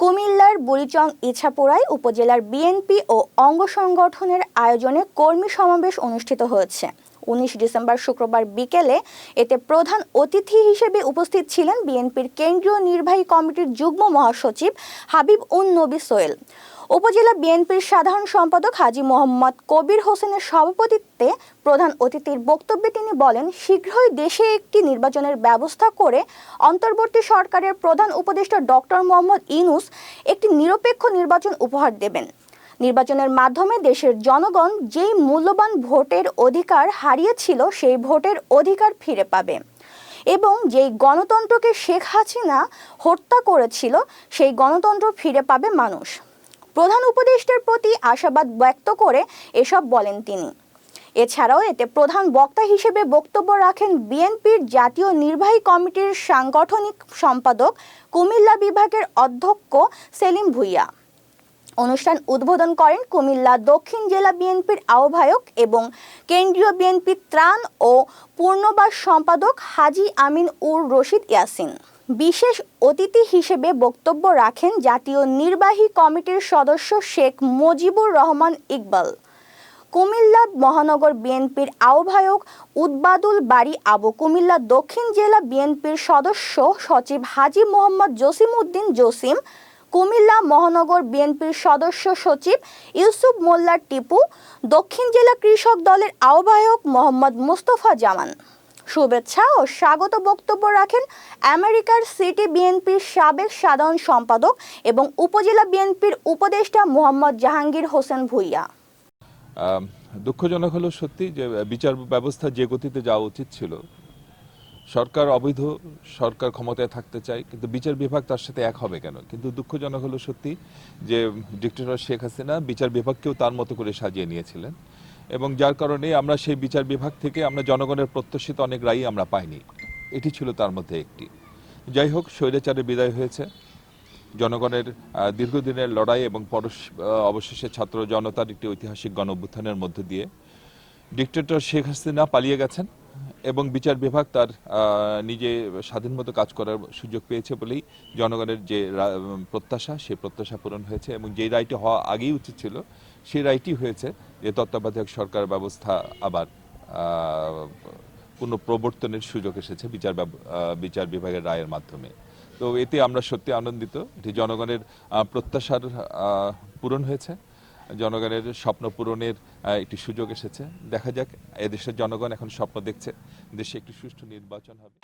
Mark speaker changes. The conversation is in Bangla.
Speaker 1: কুমিল্লার বুড়িচং ইছাপুরায় উপজেলার বিএনপি ও অঙ্গ সংগঠনের আয়োজনে কর্মী সমাবেশ অনুষ্ঠিত হয়েছে। ১৯ ডিসেম্বর শুক্রবার বিকেলে এতে প্রধান অতিথি হিসেবে উপস্থিত ছিলেন বিএনপির কেন্দ্রীয় নির্বাহী কমিটির যুগ্ম মহাসচিব হাবিব উন নবী সোহেল। উপজেলা বিএনপির সাধারণ সম্পাদক হাজী মোহাম্মদ কবির হোসেনের সভাপতিত্বে প্রধান অতিথির বক্তব্যে তিনি বলেন, শীঘ্রই দেশে একটি নির্বাচনের ব্যবস্থা করে অন্তর্বর্তী সরকারের প্রধান উপদেষ্টা ডক্টর মোহাম্মদ ইউনূস একটি নিরপেক্ষ নির্বাচন উপহার দেবেন। নির্বাচনের মাধ্যমে দেশের জনগণ যেই মূল্যবান ভোটের অধিকার হারিয়েছিল সেই ভোটের অধিকার ফিরে পাবে এবং যেই গণতন্ত্রকে শেখ হাসিনা হত্যা করেছিল সেই গণতন্ত্র ফিরে পাবে মানুষ। প্রধান উপদেষ্টার প্রতি আশাবাদ ব্যক্ত করে এসব বলেন তিনি। এছাড়াও এতে প্রধান বক্তা হিসেবে বক্তব্য রাখেন বিএনপির জাতীয় নির্বাহী কমিটির সাংগঠনিক সম্পাদক কুমিল্লা বিভাগের অধ্যক্ষ সেলিম ভূঁইয়া। অনুষ্ঠান উদ্বোধন করেন কুমিল্লা দক্ষিণ জেলা বিএনপির আহ্বায়ক এবং কেন্দ্রীয় বিএনপি ত্রাণ ও পুনর্বাস সম্পাদক হাজী আমিন উর রশিদ ইয়াসিন। বিশেষ অতিথি হিসেবে বক্তব্য রাখেন জাতীয় নির্বাহী কমিটির সদস্য শেখ মুজিবুর রহমান ইকবাল। কুমিল্লা মহানগর বিএনপির আহ্বায়ক উদ্বাদুল বারী আবু, কুমিল্লা দক্ষিণ জেলা বিএনপির সদস্য সচিব হাজী মোহাম্মদ জসিম উদ্দিন জসিম, কুমিল্লা মহানগর বিএনপির সদস্য সচিব ইউসুফ মোল্লা টিপু, দক্ষিণ জেলা কৃষক দলের আহ্বায়ক মোহাম্মদ মুস্তফা জামান। শুভেচ্ছা ও স্বাগত বক্তব্য রাখেন আমেরিকার সিটি বিএনপির সাবেক সাধারণ সম্পাদক এবং উপজেলা বিএনপির উপদেষ্টা মোহাম্মদ জাহাঙ্গীর হোসেন ভূঁইয়া।
Speaker 2: দুঃখজনক হলো সত্যি যে বিচার ব্যবস্থা যে গতিতে যাওয়া উচিত ছিল, সরকার অবৈধ, সরকার ক্ষমতায় থাকতে চায়, কিন্তু বিচার বিভাগ তার সাথে এক হবে কেন? কিন্তু দুঃখজনক হলো সত্যি যে ডিক্টেটর শেখ হাসিনা বিচার বিভাগকেও তার মতো করে সাজিয়ে নিয়েছিলেন এবং যার কারণে আমরা সেই বিচার বিভাগ থেকে আমরা জনগণের প্রত্যাশিত অনেক রায়ই আমরা পাইনি। এটি ছিল তার মধ্যে একটি। যাই হোক, স্বৈরাচারের বিদায় হয়েছে, জনগণের দীর্ঘদিনের লড়াই এবং অবশেষে ছাত্র জনতার একটি ঐতিহাসিক গণ অভ্যুত্থানের মধ্য দিয়ে ডিক্টেটর শেখ হাসিনা পালিয়ে গেছেন এবং বিচার বিভাগ তার নিজে স্বাধীন মতো কাজ করার সুযোগ পেয়েছে বলেই জনগণের যে প্রত্যাশা, সেই প্রত্যাশা পূরণ হয়েছে এবং যেই রায়টি হওয়া আগেই উচিত ছিল সেই রায়টি হয়েছে যে তত্ত্বাবধায়ক সরকার ব্যবস্থা আবার পুনঃপ্রবর্তনের সুযোগ এসেছে বিচার বিভাগের রায়ের মাধ্যমে। তো এতে আমরা সত্যি আনন্দিত। এটি জনগণের প্রত্যাশার পূরণ হয়েছে, জনগণের স্বপ্ন পূরণের একটি সুযোগ এসেছে। দেখা যাক, এদেশের জনগণ এখন স্বপ্ন দেখছে দেশে একটি সুষ্ঠু নির্বাচন হবে।